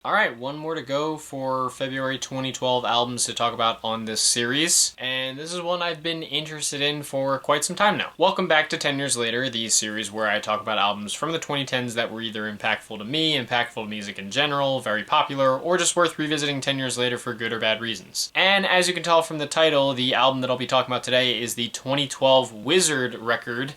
Alright, one more to go for February 2012 albums to talk about on this series, and this is one I've been interested in for quite some time now. Welcome back to 10 Years Later, the series where I talk about albums from the 2010s that were either impactful to me, impactful to music in general, very popular, or just worth revisiting 10 years later for good or bad reasons. And as you can tell from the title, the album that I'll be talking about today is the 2012 Wzrd record.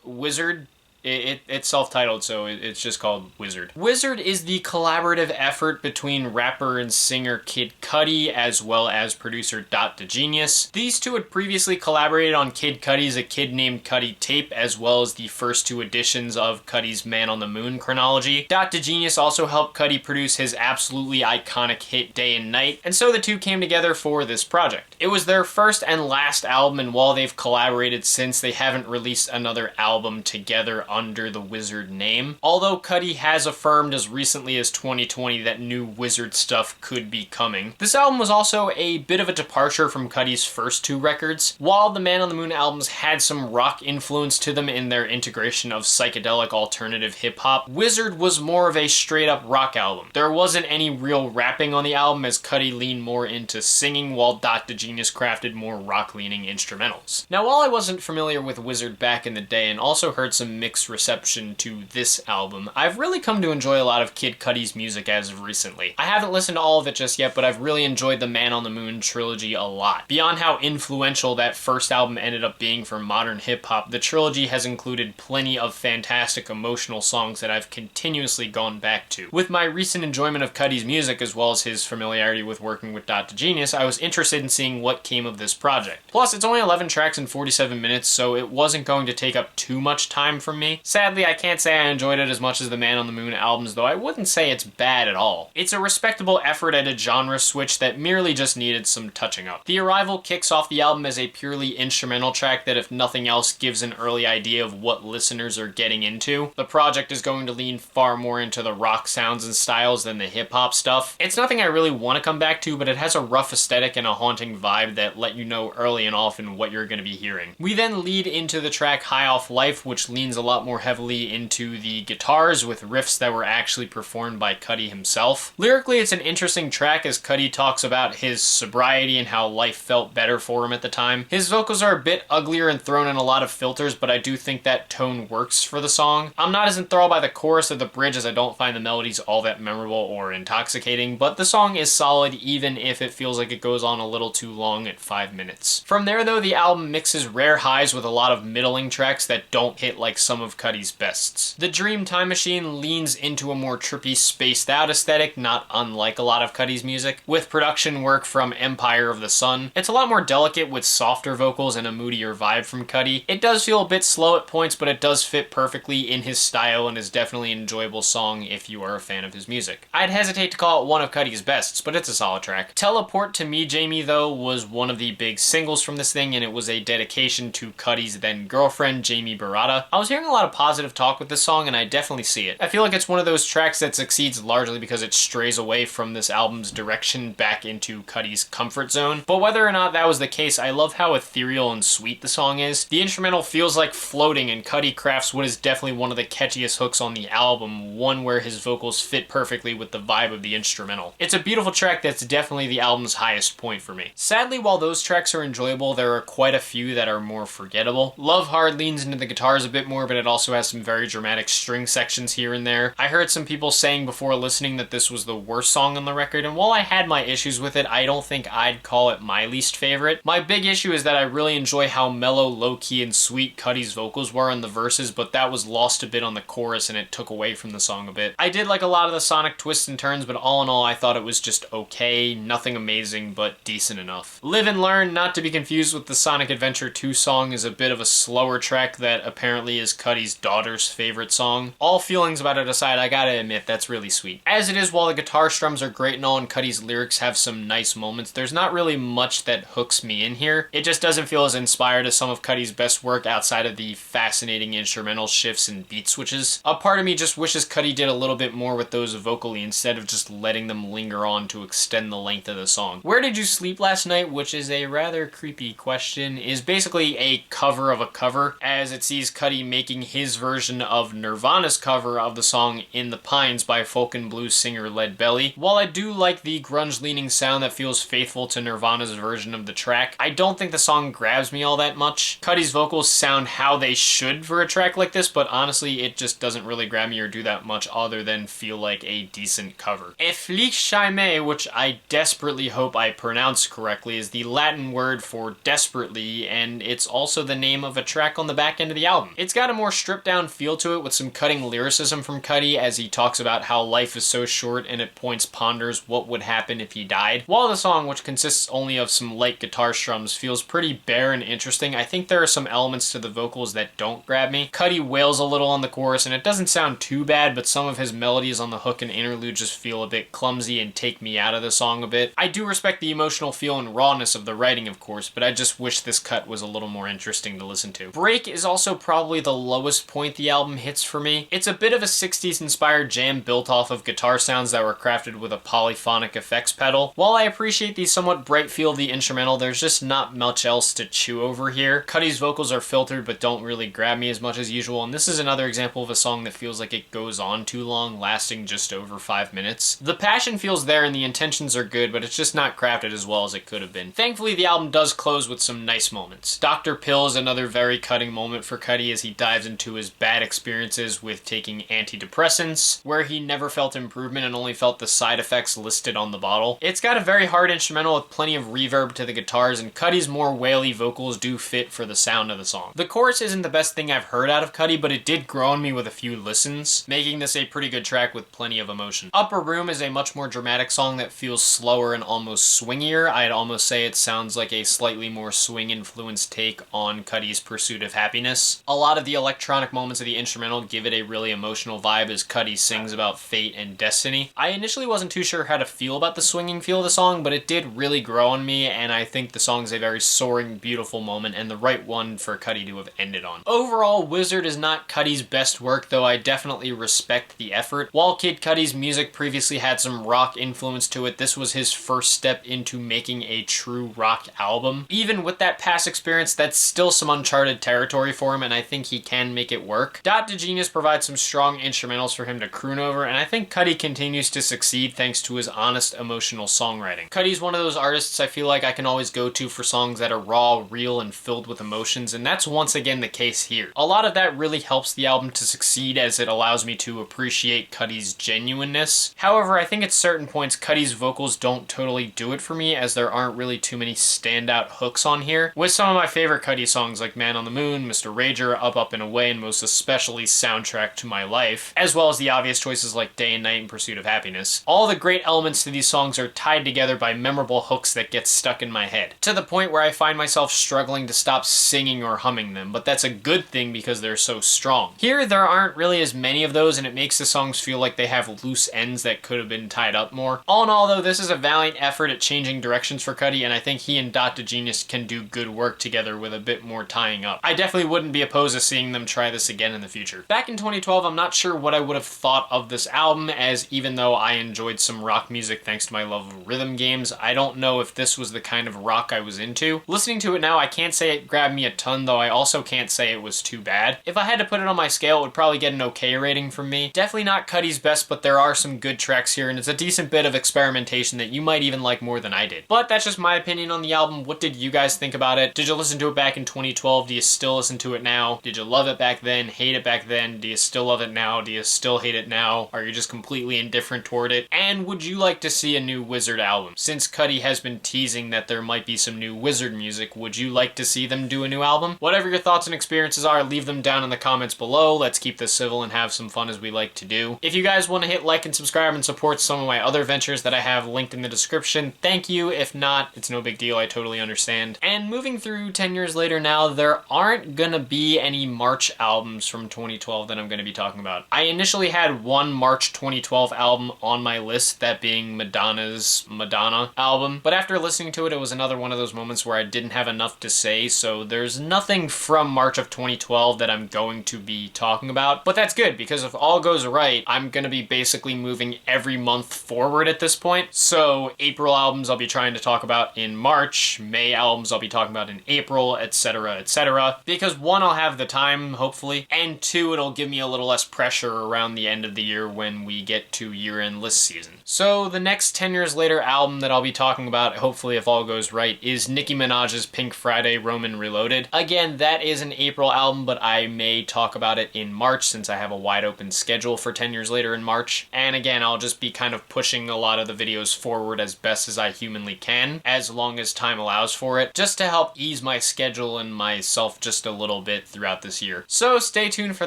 Wzrd? It's self-titled, so it's just called Wzrd. Wzrd is the collaborative effort between rapper and singer Kid Cudi as well as producer DotDeGenius. These two had previously collaborated on Kid Cudi's A Kid Named Cudi tape, as well as the first two editions of Cudi's Man on the Moon chronology. DotDeGenius also helped Cudi produce his absolutely iconic hit Day and Night, and so the two came together for this project. It was their first and last album, and while they've collaborated since, they haven't released another album together under the Wzrd name. Although Cudi has affirmed as recently as 2020 that new Wzrd stuff could be coming. This album was also a bit of a departure from Cudi's first two records. While the Man on the Moon albums had some rock influence to them in their integration of psychedelic alternative hip-hop, Wzrd was more of a straight-up rock album. There wasn't any real rapping on the album, as Cudi leaned more into singing while DotDeGenius crafted more rock-leaning instrumentals. Now, while I wasn't familiar with Wzrd back in the day and also heard some mixed reception to this album, I've really come to enjoy a lot of Kid Cudi's music as of recently. I haven't listened to all of it just yet, but I've really enjoyed the Man on the Moon trilogy a lot. Beyond how influential that first album ended up being for modern hip-hop, the trilogy has included plenty of fantastic emotional songs that I've continuously gone back to. With my recent enjoyment of Cudi's music, as well as his familiarity with working with DotDeGenius, I was interested in seeing what came of this project. Plus, it's only 11 tracks and 47 minutes, so it wasn't going to take up too much time from me. Sadly, I can't say I enjoyed it as much as the Man on the Moon albums, though I wouldn't say it's bad at all. It's a respectable effort at a genre switch that merely just needed some touching up. The Arrival kicks off the album as a purely instrumental track that, if nothing else, gives an early idea of what listeners are getting into. The project is going to lean far more into the rock sounds and styles than the hip-hop stuff. It's nothing I really want to come back to, but it has a rough aesthetic and a haunting vibe that let you know early and often what you're going to be hearing. We then lead into the track High Off Life, which leans a lot more heavily into the guitars with riffs that were actually performed by Cudi himself. Lyrically, it's an interesting track as Cudi talks about his sobriety and how life felt better for him at the time. His vocals are a bit uglier and thrown in a lot of filters, but I do think that tone works for the song. I'm not as enthralled by the chorus or the bridge, as I don't find the melodies all that memorable or intoxicating, but the song is solid even if it feels like it goes on a little too long at 5 minutes. From there though, the album mixes rare highs with a lot of middling tracks that don't hit like some of Cudi's bests. The Dream Time Machine leans into a more trippy, spaced out aesthetic, not unlike a lot of Cudi's music, with production work from Empire of the Sun. It's a lot more delicate with softer vocals and a moodier vibe from Cudi. It does feel a bit slow at points, but it does fit perfectly in his style and is definitely an enjoyable song if you are a fan of his music. I'd hesitate to call it one of Cudi's bests, but it's a solid track. Teleport to Me, Jamie, though, was one of the big singles from this thing, and it was a dedication to Cudi's then girlfriend, Jamie Barada. I was hearing a lot of positive talk with this song, and I definitely see it. I feel like it's one of those tracks that succeeds largely because it strays away from this album's direction back into Cudi's comfort zone. But whether or not that was the case, I love how ethereal and sweet the song is. The instrumental feels like floating, and Cudi crafts what is definitely one of the catchiest hooks on the album, one where his vocals fit perfectly with the vibe of the instrumental. It's a beautiful track that's definitely the album's highest point for me. Sadly, while those tracks are enjoyable, there are quite a few that are more forgettable. Love Hard leans into the guitars a bit more, but it also has some very dramatic string sections here and there. I heard some people saying before listening that this was the worst song on the record, and while I had my issues with it, I don't think I'd call it my least favorite. My big issue is that I really enjoy how mellow, low-key, and sweet Cudi's vocals were in the verses, but that was lost a bit on the chorus and it took away from the song a bit. I did like a lot of the sonic twists and turns, but all in all, I thought it was just okay, nothing amazing, but decent enough. Live and Learn, not to be confused with the Sonic Adventure 2 song, is a bit of a slower track that apparently is Cudi's daughter's favorite song. All feelings about it aside, I gotta admit, that's really sweet. As it is, while the guitar strums are great and all, and Cudi's lyrics have some nice moments, there's not really much that hooks me in here. It just doesn't feel as inspired as some of Cudi's best work outside of the fascinating instrumental shifts and beat switches. A part of me just wishes Cudi did a little bit more with those vocally instead of just letting them linger on to extend the length of the song. Where Did You Sleep Last Night, which is a rather creepy question, is basically a cover of a cover, as it sees Cudi making making his version of Nirvana's cover of the song In the Pines by folk and blues singer Lead Belly. While I do like the grunge-leaning sound that feels faithful to Nirvana's version of the track, I don't think the song grabs me all that much. Cudi's vocals sound how they should for a track like this, but honestly, it just doesn't really grab me or do that much other than feel like a decent cover. Efflicchaime, which I desperately hope I pronounce correctly, is the Latin word for desperately, and it's also the name of a track on the back end of the album. It's got a more stripped down feel to it with some cutting lyricism from Cudi as he talks about how life is so short and at points ponders what would happen if he died. While the song, which consists only of some light guitar strums, feels pretty bare and interesting, I think there are some elements to the vocals that don't grab me. Cudi wails a little on the chorus and it doesn't sound too bad, but some of his melodies on the hook and interlude just feel a bit clumsy and take me out of the song a bit. I do respect the emotional feel and rawness of the writing, of course, but I just wish this cut was a little more interesting to listen to. Break is also probably the lowest point the album hits for me. It's a bit of a 60s inspired jam built off of guitar sounds that were crafted with a polyphonic effects pedal. While I appreciate the somewhat bright feel of the instrumental, there's just not much else to chew over here. Cudi's vocals are filtered but don't really grab me as much as usual, and this is another example of a song that feels like it goes on too long, lasting just over 5 minutes. The passion feels there and the intentions are good, but it's just not crafted as well as it could have been. Thankfully, the album does close with some nice moments. Dr. Pill is another very cutting moment for Cudi as he dives into his bad experiences with taking antidepressants, where he never felt improvement and only felt the side effects listed on the bottle. It's got a very hard instrumental with plenty of reverb to the guitars, and Cudi's more waily vocals do fit for the sound of the song. The chorus isn't the best thing I've heard out of Cudi, but it did grow on me with a few listens, making this a pretty good track with plenty of emotion. Upper Room is a much more dramatic song that feels slower and almost swingier. I'd almost say it sounds like a slightly more swing-influenced take on Cudi's Pursuit of Happiness. A lot of the electronic moments of the instrumental give it a really emotional vibe as Cudi sings about fate and destiny. I initially wasn't too sure how to feel about the swinging feel of the song, but it did really grow on me, and I think the song's a very soaring, beautiful moment and the right one for Cudi to have ended on. Overall, Wzrd is not Cudi's best work, though I definitely respect the effort. While Kid Cudi's music previously had some rock influence to it, this was his first step into making a true rock album. Even with that past experience, that's still some uncharted territory for him, and I think he can make it work. Dot to Genius provides some strong instrumentals for him to croon over, and I think Cudi continues to succeed thanks to his honest, emotional songwriting. Cudi's one of those artists I feel like I can always go to for songs that are raw, real, and filled with emotions, and that's once again the case here. A lot of that really helps the album to succeed as it allows me to appreciate Cudi's genuineness. However, I think at certain points Cudi's vocals don't totally do it for me, as there aren't really too many standout hooks on here. With some of my favorite Cudi songs like Man on the Moon, Mr. Rager, Up Up and Away, and most especially Soundtrack to My Life, as well as the obvious choices like Day and Night and Pursuit of Happiness. All the great elements to these songs are tied together by memorable hooks that get stuck in my head, to the point where I find myself struggling to stop singing or humming them, but that's a good thing because they're so strong. Here, there aren't really as many of those, and it makes the songs feel like they have loose ends that could have been tied up more. All in all, though, this is a valiant effort at changing directions for Cudi, and I think he and Dot to Genius can do good work together with a bit more tying up. I definitely wouldn't be opposed to seeing them try this again in the future. Back in 2012, I'm not sure what I would have thought of this album, as even though I enjoyed some rock music thanks to my love of rhythm games, I don't know if this was the kind of rock I was into. Listening to it now, I can't say it grabbed me a ton, though I also can't say it was too bad. If I had to put it on my scale, it would probably get an okay rating from me. Definitely not Cudi's best, but there are some good tracks here, and it's a decent bit of experimentation that you might even like more than I did. But that's just my opinion on the album. What did you guys think about it? Did you listen to it back in 2012? Do you still listen to it now? Did you love it back then? Hate it back then? Do you still love it now? Do you still hate it now? Are you just completely indifferent toward it? And would you like to see a new Wzrd album? Since Cudi has been teasing that there might be some new Wzrd music, would you like to see them do a new album? Whatever your thoughts and experiences are, leave them down in the comments below. Let's keep this civil and have some fun as we like to do. If you guys want to hit like and subscribe and support some of my other ventures that I have linked in the description, thank you. If not, it's no big deal. I totally understand. And moving through 10 years later now, there aren't gonna be any March albums from 2012 that I'm gonna be talking about. I initially had one March 2012 album on my list, that being Madonna's Madonna album, but after listening to it, it was another one of those moments where I didn't have enough to say, so there's nothing from March of 2012 that I'm going to be talking about. But that's good, because if all goes right, I'm gonna be basically moving every month forward at this point. So April albums I'll be trying to talk about in March, May albums I'll be talking about in April, etc., etc. Because one, I'll have the time time, hopefully. And 2, it'll give me a little less pressure around the end of the year when we get to year-end list season. So the next 10 Years Later album that I'll be talking about, hopefully if all goes right, is Nicki Minaj's Pink Friday Roman Reloaded. Again, that is an April album, but I may talk about it in March since I have a wide open schedule for 10 Years Later in March. And again, I'll just be kind of pushing a lot of the videos forward as best as I humanly can, as long as time allows for it, just to help ease my schedule and myself just a little bit throughout this year. So stay tuned for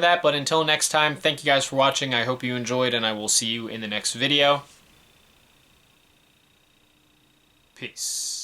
that, but until next time, thank you guys for watching. I hope you enjoyed, and I will see you in the next video. Peace.